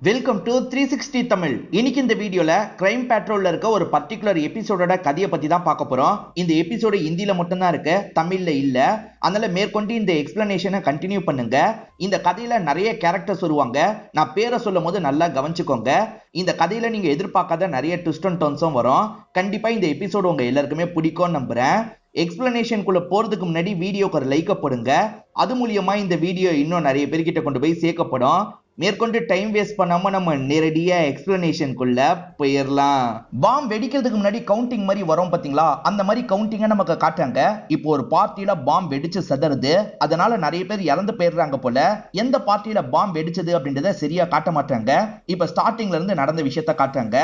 Welcome to 360 Tamil. இன்னைக்கு இந்த வீடியோல கிரைம் பேட்ரோல்ல இருக்க ஒரு பர்டிகுலர் எபிசோடோட கதையை பத்தி தான் பார்க்க போறோம். இந்த எபிசோடு ஹிந்தில மட்டும் தான் இருக்கு, தமிழ்ல இல்ல. அதனால மேற்கொண்டு இந்த எக்ஸ்பிளனேஷனை கண்டினியூ பண்ணுங்க. இந்த கதையில நிறைய கேரக்டர்ஸ் வருவாங்க. நான் பேரை சொல்லும் போது நல்லா கவனிச்சுக்கோங்க. இந்த கதையில நீங்க எதிர்பார்க்காத நிறைய ட்விஸ்ட் அண்ட் டர்ன்ஸும் வரும். கண்டிப்பா இந்த எபிசோடு உங்க எல்லாருக்குமே பிடிக்கும்னு நம்புறேன். எக்ஸ்பிளனேஷனுக்குள்ள போறதுக்கு முன்னாடி வீடியோக்கு ஒரு லைக் போடுங்க. அது மூலியமா இந்த வீடியோ இன்னும் நிறைய பேர்கிட்ட கொண்டு போய் சேர்க்கப்படும். மேற்கொண்டு டைம் வேஸ்ட் பண்ணாம நம்ம நேரடியா எக்ஸ்பிளனேஷனுக்குள்ள போயிடலாம். பாம் வெடிக்கிறதுக்கு முன்னாடி கவுண்டிங் மாதிரி வரும் பாத்தீங்களா, அந்த மாதிரி கவுண்டிங்க நமக்கு காட்டுறாங்க. இப்போ ஒரு பார்ட்டியில பாம் வெடிச்சு சதறுது, அதனால நிறைய பேர் இறந்து போயிடுறாங்க போல. எந்த பார்ட்டியில பாம் வெடிச்சது அப்படின்றத சரியா காட்ட மாட்டாங்க. இப்ப ஸ்டார்டிங்ல இருந்து நடந்த விஷயத்த காட்டுறாங்க.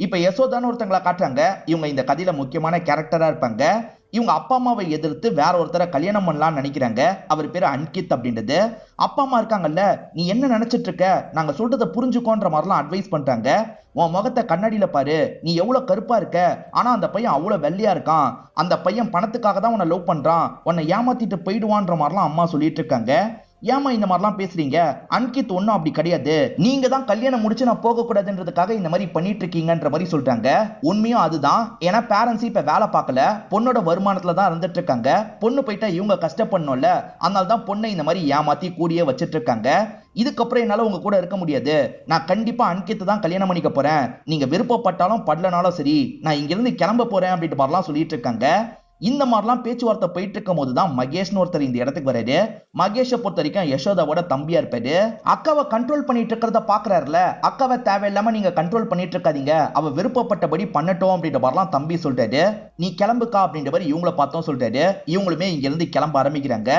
இப்ப யசோதான்னு ஒருத்தங்களை காட்டுறாங்க. இவங்க இந்த கதையில முக்கியமான கேரக்டரா இருப்பாங்க. இவங்க அப்பா அம்மாவை எதிர்த்து வேற ஒருத்தரை கல்யாணம் பண்ணலாம்னு நினைக்கிறாங்க. அவர் பேரு அன்கித் அப்படின்றது. அப்பா அம்மா இருக்காங்கல்ல, நீ என்ன நினைச்சிட்டு இருக்க, நாங்க சொல்றதை புரிஞ்சுக்கோன்ற மாதிரிலாம் அட்வைஸ் பண்றாங்க. உன் முகத்தை கண்ணாடியில பாரு, நீ எவ்வளவு கருப்பா இருக்க, ஆனா அந்த பையன் அவ்வளவு வெள்ளையா இருக்கான். அந்த பையன் பணத்துக்காக தான் உன்னை லவ் பண்றான், உன்னை ஏமாத்திட்டு போயிடுவான்ற மாதிரிலாம் அம்மா சொல்லிட்டு இருக்காங்க. ஏமா இந்த மாதிரிலாம் பேசுறீங்க, அன்கித் ஒன்னும் அப்படி கிடையாது, நீங்க தான் கல்யாணம் முடிச்சு நான் போக கூடாதுன்றதுக்காக இந்த மாதிரி பண்ணிட்டு இருக்கீங்கன்ற மாதிரி சொல்றாங்க. உண்மையும் அதுதான். ஏன்னா பேரண்ட்ஸ் இப்ப வேலை பார்க்கல, பொண்ணோட வருமானத்துல தான் இருந்துட்டு இருக்காங்க. பொண்ணு போயிட்டா இவங்க கஷ்டப்படணும்ல, அதனால தான் பொண்ணை இந்த மாதிரி ஏமாத்தி கூடிய வச்சிட்டு இருக்காங்க. இதுக்கப்புறம் என்னால உங்க கூட இருக்க முடியாது, நான் கண்டிப்பா அன்கித் தான் கல்யாணம் பண்ணிக்க போறேன், நீங்க விருப்பப்பட்டாலும் படலனாலும் சரி, நான் இங்க இருந்து கிளம்ப போறேன் அப்படின்ட்டு மாதிரிலாம் சொல்லிட்டு இருக்காங்க. இந்த மாதிரிலாம் பேச்சுவார்த்தை போயிட்டு இருக்கும் போதுதான் மகேஷ்னு ஒருத்தர் இந்த இடத்துக்கு வராரு. மகேஷை பொறுத்த வரைக்கும் யசோதாவோட தம்பியா இருப்பாரு. அக்காவை கண்ட்ரோல் பண்ணிட்டு இருக்கிறத பாக்குறாருல, அக்காவை தேவையில்லாம நீங்க கண்ட்ரோல் பண்ணிட்டு இருக்காதீங்க, அவ விருப்பப்பட்டபடி பண்ணட்டும் அப்படின்ற மாதிரிலாம் தம்பி சொல்றாரு. நீ கிளம்புக்கா அப்படின்ற மாதிரி இவங்கள பார்த்தோம் சொல்றாரு. இவங்களுமே இங்க இருந்து கிளம்ப ஆரம்பிக்கிறாங்க.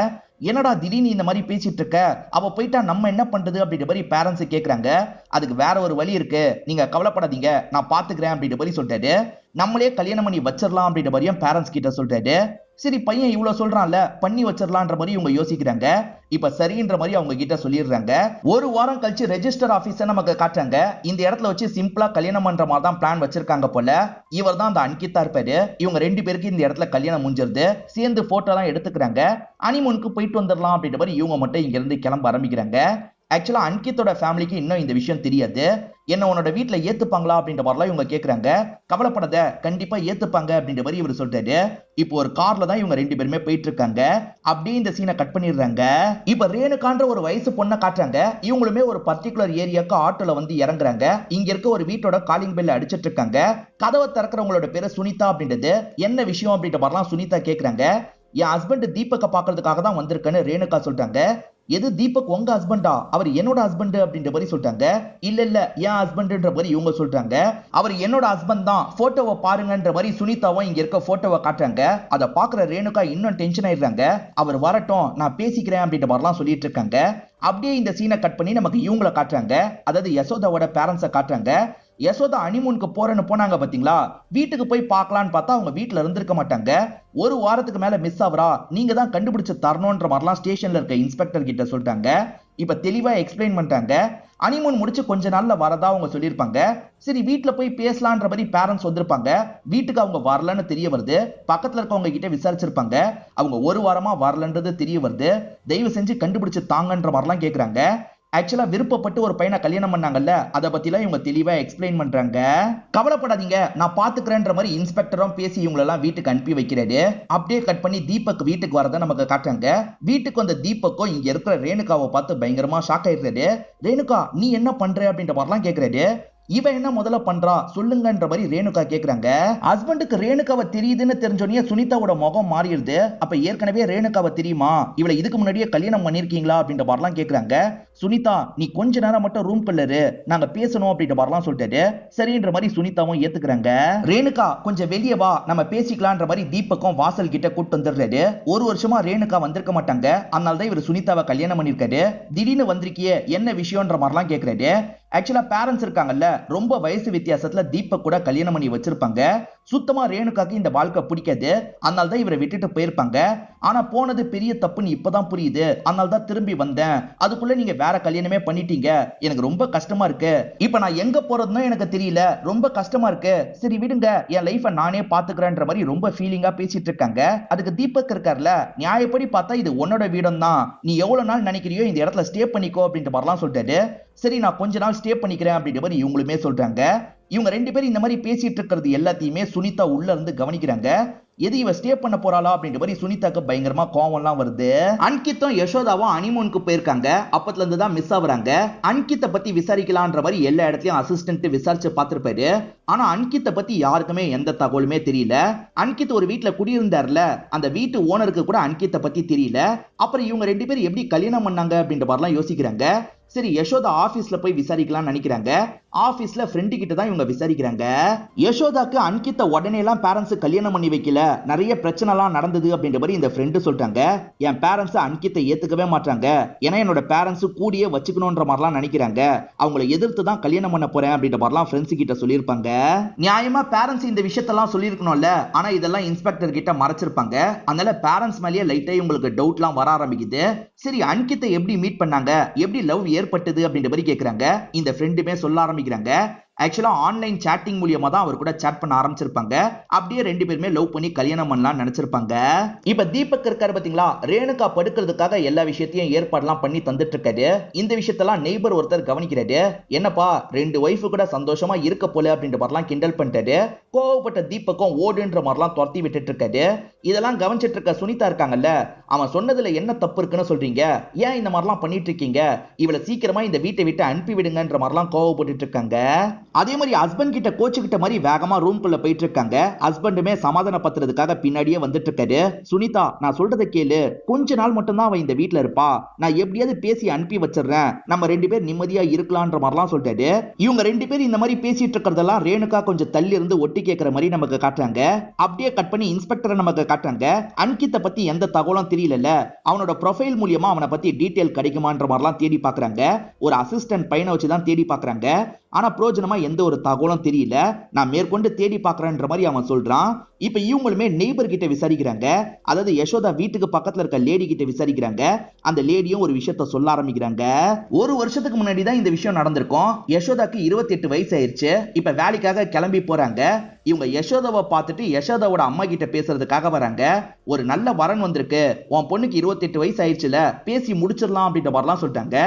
என்னடா திடீர்னு இந்த மாதிரி பேசிட்டு இருக்க, அவ போயிட்டா நம்ம என்ன பண்றது அப்படின்ற மாதிரி பேரண்ட்ஸ் கேக்குறாங்க. அதுக்கு வேற ஒரு வழி இருக்கு, நீங்க கவலைப்படாதீங்க, நான் பாத்துக்கிறேன் அப்படின்ற மாதிரி சொல்றாரு. நம்மளே கல்யாணம் பண்ணி வச்சிடலாம் அப்படின்ற மாதிரியும் பேரண்ட்ஸ் கிட்ட சொல்றாரு. சரி பையன் இவ்வளவு சொல்றான்ல, பண்ணி வச்சிடலான்ற மாதிரி இவங்க யோசிக்கிறாங்க. இப்ப சரின்ற மாதிரி அவங்க கிட்ட சொல்லிடுறாங்க. ஒரு வாரம் கழிச்சு ரெஜிஸ்டர் ஆபீஸை நமக்கு காட்டுறாங்க. இந்த இடத்துல வச்சு சிம்பிளா கல்யாணம் பண்ற மாதிரி தான் பிளான் வச்சிருக்காங்க போல. இவர் தான் அந்த அன்கித்தா இருப்பாரு. இவங்க ரெண்டு பேருக்கு இந்த இடத்துல கல்யாணம் முடிஞ்சிருது. சேர்ந்து போட்டோ எல்லாம் எடுத்துக்கிறாங்க. அனிமூனுக்கு போயிட்டு வந்துடலாம் அப்படின்ற மாதிரி இவங்க மட்டும் இங்க இருந்து கிளம்ப ஆரம்பிக்கிறாங்க. ஆக்சுவலா அன்கித்தோட ஃபேமிலிக்கு இன்னும் இந்த விஷயம் தெரியாது. என்ன உன்னோட வீட்டுல ஏத்துப்பாங்களா அப்படின்ற மாதிரிலாம் இவங்க கேக்குறாங்க. கவலைப்படாத, கண்டிப்பா ஏத்துப்பாங்க அப்படின்ற மாதிரி இவர் சொல்றாரு. இப்போ ஒரு கார்ல தான் இவங்க ரெண்டு பேருமே போயிட்டு இருக்காங்க. அப்படியே இந்த சீனை கட் பண்ணிடுறாங்க. இப்ப ரேணுகான்ற ஒரு வயசு பொண்ணை காட்டுறாங்க. இவங்களுமே ஒரு பர்டிகுலர் ஏரியாக்கு ஆட்டோல வந்து இறங்குறாங்க. இங்க இருக்க ஒரு வீட்டோட காலிங் பெல் அடிச்சிட்டு இருக்காங்க. கதவை திறக்கிறவங்களோட பேரு சுனிதா அப்படின்றது. என்ன விஷயம் அப்படின்ற மாதிரிலாம் சுனிதா கேக்குறாங்க. என் ஹஸ்பண்ட் தீபக்கை பாக்குறதுக்காக தான் வந்திருக்கேன்னு ரேணுகா சொல்றாங்க. எது தீபக் உங்க ஹஸ்பண்டா, அவர் என்னோட ஹஸ்பண்ட் அப்படின்ற மாதிரி சொல்றாங்க. இல்ல இல்ல என் ஹஸ்பண்ட்ன்ற மாதிரி இவங்க சொல்றாங்க. அவர் என்னோட ஹஸ்பண்ட் தான், போட்டோவை பாருங்கன்ற மாதிரி சுனிதாவும் இங்க இருக்க போட்டோவை காட்டுறாங்க. அதை பாக்குற ரேணுகா இன்னும் டென்ஷன் ஆயிடுறாங்க. அவர் வரட்டும், நான் பேசிக்கிறேன் அப்படின்ற மாதிரிலாம் சொல்லிட்டு இருக்காங்க. அப்படியே இந்த சீனை கட் பண்ணி நமக்கு இவங்களை காட்டுறாங்க. அதாவது யசோதாவோட பேரண்ட்ஸை காட்டுறாங்க. யசோதா ஹனிமூனுக்கு போறேன்னு போனாங்க பாத்தீங்களா, வீட்டுக்கு போய் பார்க்கலான்னு பார்த்தா அவங்க வீட்டுல இருந்திருக்க மாட்டாங்க. ஒரு வாரத்துக்கு மேல மிஸ் ஆவரா, நீங்க தான் கண்டுபிடிச்சு தரணும்ன்ற மாதிரிலாம் ஸ்டேஷன்ல இருக்க இன்ஸ்பெக்டர் கிட்ட சொல்லிட்டாங்க. இப்ப தெளிவா எக்ஸ்பிளைன் பண்ணிட்டாங்க. ஹனிமூன் முடிச்சு கொஞ்ச நாள்ல வரதா அவங்க சொல்லியிருப்பாங்க. சரி வீட்டுல போய் பேசலான்ற மாதிரி பேரண்ட்ஸ் வந்திருப்பாங்க. வீட்டுக்கு அவங்க வரலன்னு தெரிய வருது. பக்கத்துல இருக்கவங்க கிட்ட விசாரிச்சிருப்பாங்க. அவங்க ஒரு வாரமா வரலன்றது தெரிய வருது. தயவு செஞ்சு கண்டுபிடிச்சு தாங்கன்ற மாதிரிலாம் கேக்குறாங்க. ஆக்சுவலா விருப்பப்பட்டு ஒரு பையனை கல்யாணம் பண்ணாங்கல்ல, அதை பத்திலாம் இவங்க தெளிவா எக்ஸ்பிளைன் பண்றாங்க. கவலைப்படாதீங்க, நான் பாத்துக்கிறேன்ற மாதிரி இன்ஸ்பெக்டரும் பேசி இவங்களெல்லாம் வீட்டுக்கு அனுப்பி வைக்கிறாரு. அப்படியே கட் பண்ணி தீபக் வீட்டுக்கு வரதை நமக்கு காட்டுறாங்க. வீட்டுக்கு வந்த தீபக்கும் இங்க இருக்கிற ரேணுகாவை பார்த்து பயங்கரமா ஷாக் ஆயிடுறாரு. ரேணுகா நீ என்ன பண்ற அப்படின்ற மாதிரிலாம் கேக்குறாரு. இவன் என்ன முதல்ல பண்றா சொல்லுங்கன்ற மாதிரி ரேணுகா கேக்குறாங்க. ஹஸ்பண்டுக்கு ரேணுகாவை தெரியுதுன்னு தெரிஞ்சோடனே சுனிதாவோட முகம் மாறிடுது. அப்ப ஏற்கனவே ரேணுகாவை தெரியுமா, இவளை இதுக்கு முன்னாடியே கல்யாணம் பண்ணிருக்கீங்களா அப்படின்ற மாதிரிலாம் கேக்குறாங்க. சுனிதா நீ கொஞ்ச நேரம் மட்டும் ரூம் குள்ளரு, நாங்க பேசணும் அப்படின்ற மாதிரிலாம் சொல்லிட்டாரு. சரின்ற மாதிரி சுனிதாவும் ஏத்துக்கிறாங்க. ரேணுகா கொஞ்சம் வெளியே வா, நம்ம பேசிக்கலான்ற மாதிரி தீபக்கும் வாசல் கிட்ட கூட்டு வந்துடுறாரு. ஒரு வருஷமா ரேணுகா வந்திருக்க மாட்டாங்க, அதனாலதான் இவர் சுனிதாவை கல்யாணம் பண்ணிருக்காரு. திடீர்னு வந்திருக்கியே என்ன விஷயம்ன்ற மாதிரிலாம் கேக்குறாரு. ஆக்சுவலா பேரண்ட்ஸ் இருக்காங்கல்ல, ரொம்ப வயசு வித்தியாசத்துல தீபக் கூட கல்யாணம் பண்ணி வச்சிருப்பாங்க. சுத்தமா ரேணுகாக்கு இந்த வாழ்க்கை பிடிக்காது, அதனால தான் இவரை விட்டுட்டு போயிருப்பாங்க. ஆனா போனது பெரிய தப்புன்னு இப்பதான் புரியுது, அதனால தான் திரும்பி வந்தேன். அதுக்குள்ள நீங்க வேற கல்யாணமே பண்ணிட்டீங்க, எனக்கு ரொம்ப கஷ்டமா இருக்கு. இப்ப நான் எங்க போறதுன்னு எனக்கு தெரியல, ரொம்ப கஷ்டமா இருக்கு. சரி விடுங்க, என் லைஃபை நானே பாத்துக்கிறேன்ற மாதிரி ரொம்ப ஃபீலிங்கா பேசிட்டு இருக்காங்க. அதுக்கு தீபக் இருக்கார்ல, நியாயப்படி பார்த்தா இது உன்னோட வீடம் தான், நீ எவ்வளவு நாள் நினைக்கிறியோ இந்த இடத்துல ஸ்டே பண்ணிக்கோ அப்படின்ற மாதிரிலாம் சொல்லிட்டாரு. சரி நான் கொஞ்ச நாள் ஸ்டே பண்ணிக்கிறேன் அப்படின்ற மாதிரி இவங்களுமே சொல்றாங்க. இவங்க 2 பேரும் இந்த மாதிரி பேசிட்டு இருக்கிறது எல்லாத்தையுமே சுனிதா உள்ள இருந்து கவனிக்கிறாங்க. எது இவ ஸ்டே பண்ண போறாளா அப்படின்ற மாதிரி சுனிதாக்கு பயங்கரமா கோவம்லாம் வருது. அன்கித்தும் யசோதாவும் ஹனிமூனுக்கு போயிருக்காங்க. அப்பத்துல இருந்து தான் மிஸ் ஆகுறாங்க. அன்கித்தை பத்தி விசாரிக்கலான்ற மாதிரி எல்லா இடத்துலயும் அசிஸ்டன்ட் விசாரிச்சு பார்த்திருப்பாரு. ஆனா அன்கித்தை பத்தி யாருக்குமே எந்த தகவலுமே தெரியல. அன்கித் ஒரு வீட்டுல குடியிருந்தார்ல, அந்த வீட்டு ஓனருக்கு கூட அன்கித்தை பத்தி தெரியல. அப்புறம் இவங்க 2 பேரும் எப்படி கல்யாணம் பண்ணாங்க அப்படின்ற மாதிரிலாம் யோசிக்கிறாங்க. சரி யசோதா ஆபீஸ்ல போய் விசாரிக்கலாம்னு நினைக்கிறாங்க. ஆபீஸ்ல ஃப்ரெண்டு கிட்ட தான் இவங்க விசாரிக்கிறாங்க. யசோதாக்கு அன்கித்த உடனே எல்லாம் பேரண்ட்ஸ் கல்யாணம் பண்ணி வைக்கல, நிறைய பிரச்சனை எல்லாம் நடந்தது அப்படின்ற மாதிரி இந்த ஃப்ரெண்டு சொல்றாங்க. என் பேரண்ட்ஸ் அன்கித்த ஏத்துக்கவே மாட்டாங்க, ஏன்னா என்னோட பேரண்ட்ஸ் கூடியே வச்சுக்கணும்ன்ற மாதிரிலாம் நினைக்கிறாங்க. அவங்களை எதிர்த்து தான் கல்யாணம் பண்ண போறேன் அப்படின்ற மாதிரிலாம் ஃப்ரெண்ட்ஸ் கிட்ட சொல்லியிருப்பாங்க. நியாயமா பேரண்ட்ஸ் இந்த விஷயத்தெல்லாம் சொல்லியிருக்கணும்ல, ஆனா இதெல்லாம் இன்ஸ்பெக்டர் கிட்ட மறைச்சிருப்பாங்க. அதனால பேரண்ட்ஸ் மேலேயே லைட்டா உங்களுக்கு டவுட்லாம் வர ஆரம்பிக்குது. சரி அன்கித்தை எப்படி மீட் பண்ணாங்க, எப்படி லவ் ஏற்பட்டது அப்படின்ற மாதிரி கேக்குறாங்க. இந்த ஃப்ரெண்டுமே சொல்ல ஆரம்பிக்கிறாங்க. ஆக்சுவலா ஆன்லைன் சாட்டிங் மூலியமா தான் அவர் கூட சாட் பண்ண ஆரம்பிச்சிருப்பாங்க. அப்படியே 2 பேருமே லவ் பண்ணி கல்யாணம் பண்ணலாம் நினைச்சிருப்பாங்க. இப்ப தீபக் இருக்காரு பாத்தீங்களா, ரேணுகா படுக்கிறதுக்காக எல்லா விஷயத்தையும் ஏற்பாடுலாம் பண்ணி தந்துட்டு இருக்காரு. இந்த விஷயத்தெல்லாம் நெய்பர் ஒருத்தர் கவனிக்கிறாரு. என்னப்பா 2 ஒய்ஃப் கூட சந்தோஷமா இருக்க போல அப்படின்ற மாதிரிலாம் கிண்டல் பண்ணிட்டாரு. கோவப்பட்ட தீபக்கும் ஓடுன்ற மாதிரிலாம் துரத்தி விட்டுட்டு இருக்காரு. இதெல்லாம் கவனிச்சிட்டு இருக்க சுனிதா இருக்காங்கல்ல, அவன் சொன்னதுல என்ன தப்பு இருக்குன்னு சொல்றீங்க, ஏன் இந்த மாதிரிலாம் பண்ணிட்டு இருக்கீங்க, இவளை சீக்கிரமா இந்த வீட்டை விட்டு அனுப்பி விடுங்கன்ற மாதிரிலாம் கோவப்பட்டு இருக்காங்க. அதே மாதிரி ஹஸ்பண்ட் கிட்ட கோச்சுக்கிட்ட மாதிரி வேகமா ரூம்குள்ள போயிட்டு இருக்காங்க. ஹஸ்பண்டுமே சமாதானப்படுத்துறதுக்காக பின்னாடியே வந்துட்டு இருக்காரு. சுனிதா நான் சொல்றதை கேளு, கொஞ்ச நாள் மட்டும் தான் அவ இந்த வீட்டுல இருப்பா, நான் எப்படியாவது பேசி அனுப்பி வச்சிடுறேன், நம்ம 2 பேர் நிம்மதியா இருக்கலாம்ன்ற மாதிரிலாம் சொல்லிட்டாரு. இவங்க 2 பேர் இந்த மாதிரி பேசிட்டு இருக்கிறதெல்லாம் ரேணுகா கொஞ்சம் தள்ளி இருந்து ஒட்டி கேட்கிற மாதிரி நமக்கு காட்டுறாங்க. அப்படியே கட் பண்ணி இன்ஸ்பெக்டரை நமக்கு காட்டுறாங்க. அன்கித்தை பத்தி எந்த தகவலும் தெரியல, அவனோட ப்ரொஃபைல் மூலியமா அவனை பத்தி டீடைல் கிடைக்குமான்ற மாதிரிலாம் தேடி பாக்குறாங்க. ஒரு அசிஸ்டன்ட் பையனை வச்சுதான் தேடி பாக்குறாங்க. ஆனா பிரோஜனமா எந்த ஒரு தகவலும் தெரியல. நான் மேற்கொண்டு தேடி பாக்குறேன்ற மாதிரி அவன் சொல்றான். இப்ப இவங்களுமே நெய்பர் கிட்ட விசாரிக்கிறாங்க. அதாவது யசோதா வீட்டுக்கு பக்கத்துல இருக்க லேடி கிட்ட விசாரிக்கிறாங்க. அந்த லேடியும் ஒரு விஷயத்த சொல்ல ஆரம்பிக்கிறாங்க. ஒரு வருஷத்துக்கு முன்னாடி தான் இந்த விஷயம் நடந்திருக்கும். யசோதாக்கு 28 வயசு ஆயிருச்சு. இப்ப வேலைக்காக கிளம்பி போறாங்க. இவங்க யசோதாவை பார்த்துட்டு யசோதாவோட அம்மா கிட்ட பேசுறதுக்காக வராங்க. ஒரு நல்ல வரன் வந்திருக்கு, உன் பொண்ணுக்கு 28 வயசு ஆயிடுச்சுல, பேசி முடிச்சிடலாம் அப்படின்ற மாதிரிலாம் சொல்லிட்டாங்க.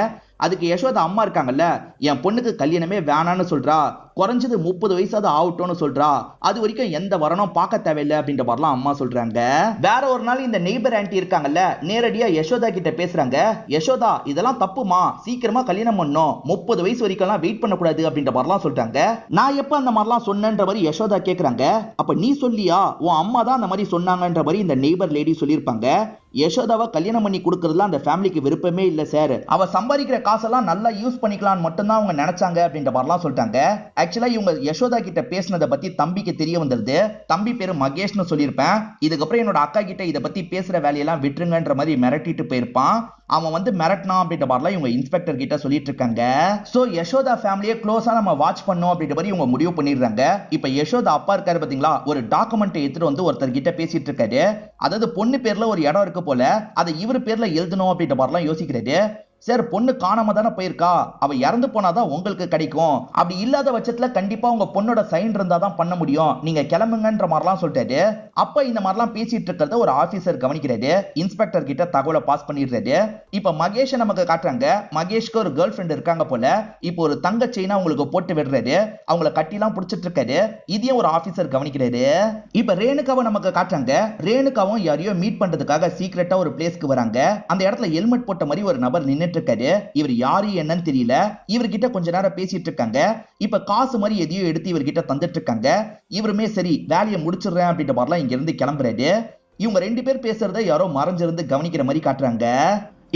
அதுக்கு யசோதா அம்மா இருக்காங்கல்ல, என் பொண்ணுக்கு கல்யாணமே வேணான்னு சொல்றா, குறைஞ்சது 30 வயசாவது ஆகட்டும்னு சொல்றா, அது வரைக்கும் எந்த வரணும் பார்க்க தேவையில்லை அப்படின்ற மாதிரிலாம் அம்மா சொல்றாங்க. வேற ஒரு நாள் இந்த நெய்பர் ஆன்ட்டி இருக்காங்கல்ல, நேரடியா யசோதா கிட்ட பேசுறாங்க. யசோதா இதெல்லாம் தப்புமா, சீக்கிரமா கல்யாணம் பண்ணும், 30 வயசு வரைக்கும் வெயிட் பண்ணக்கூடாது அப்படின்ற மாதிரிலாம் சொல்றாங்க. நான் எப்ப அந்த மாதிரிலாம் சொன்னேன்ற மாதிரி யசோதா கேக்குறாங்க. அப்ப நீ சொல்லியா, உன் அம்மா தான் அந்த மாதிரி சொன்னாங்கன்ற மாதிரி இந்த நெய்பர் லேடி சொல்லியிருப்பாங்க. யசோதாவை கல்யாணம் பண்ணி கொடுக்கறதுல அந்த ஃபேமிலிக்கு விருப்பமே இல்ல சார், அவ சம்பாதிக்கிற காசெல்லாம் நல்லா யூஸ் பண்ணிக்கலாம் மட்டும்தான் அவங்க நினைச்சாங்க அப்படின்ற மாதிரிலாம் சொல்லிட்டாங்க. ஆக்சுவலா இவங்க யசோதா கிட்ட பேசினதை பத்தி தம்பிக்கு தெரிய வந்தது. தம்பி பேரு மகேஷ்னு சொல்லியிருப்பேன். இதுக்கப்புறம் என்னோட அக்கா கிட்ட இதை பத்தி பேசுற வேலையெல்லாம் விட்டுருங்கன்ற மாதிரி மிரட்டிட்டு போயிருப்பான். அவன் வந்து மிரட்டினா அப்படின்ற மாதிரிலாம் இவங்க இன்ஸ்பெக்டர் கிட்ட சொல்லிட்டு இருக்காங்க. சோ யசோதா ஃபேமிலியை க்ளோஸா நம்ம வாட்ச் பண்ணோம் அப்படின்ற மாதிரி இவங்க முடிவு பண்ணிடுறாங்க. இப்ப யசோதா அப்பா இருக்காரு பாத்தீங்களா, ஒரு டாக்குமெண்ட் எடுத்துட்டு வந்து ஒருத்தர் கிட்ட பேசிட்டு இருக்காரு. அதாவது பொண்ணு பேர்ல ஒரு இடம் இருக்கு போல, அதை இவர் பேர்ல எழுதணும் அப்படின்ற மாதிரிலாம் யோசிக்கிறாரு. சார் பொண்ணு காணாம தானே போயிருக்கா, அவ இறந்து போனாதான் உங்களுக்கு கிடைக்கும், அப்படி இல்லாத பட்சத்துல கண்டிப்பா உங்க பொண்ணோட சைன் இருந்தாதான் பண்ண முடியும், நீங்க கிளம்புங்கன்ற மாதிரிலாம் சொல்லிட்டாரு. அப்ப இந்த மாதிரிலாம் பேசிட்டு இருக்கிறத ஒரு ஆபீசர் கவனிக்கிறாரு. இன்ஸ்பெக்டர் கிட்ட தகவலை பாஸ் பண்ணிடுறாரு. இப்ப மகேஷ் நமக்கு காட்டுறாங்க. மகேஷ்க்கு ஒரு கேர்ள் ஃபிரெண்ட் இருக்காங்க போல. இப்போ ஒரு தங்க செயினா அவங்களுக்கு போட்டு விடுறாரு. அவங்கள கட்டிலாம் புடிச்சிட்டு இருக்காரு. இதையும் ஒரு ஆபீசர் கவனிக்கிறாரு. இப்ப ரேணுகாவை நமக்கு காட்டுறாங்க. ரேணுகாவும் யாரையோ மீட் பண்றதுக்காக சீக்கிரட்டா ஒரு பிளேஸ்க்கு வராங்க. அந்த இடத்துல ஹெல்மெட் போட்ட மாதிரி ஒரு நபர் நின்று இருக்காரு. இவர் யாரு என்னன்னு தெரியல. இவர்கிட்ட கொஞ்ச நேரம் பேசிட்டு இருக்காங்க. இப்ப காசு மாதிரி எதையோ எடுத்து இவர்கிட்ட தந்துட்டு இருக்காங்க. இவருமே சரி வேலையை முடிச்சிடுறேன் அப்படின்ற மாதிரிலாம் இங்க இருந்து கிளம்புறாரு. இவங்க 2 பேர் பேசுறத யாரோ மறைஞ்சிருந்து கவனிக்கிற மாதிரி காட்டுறாங்க.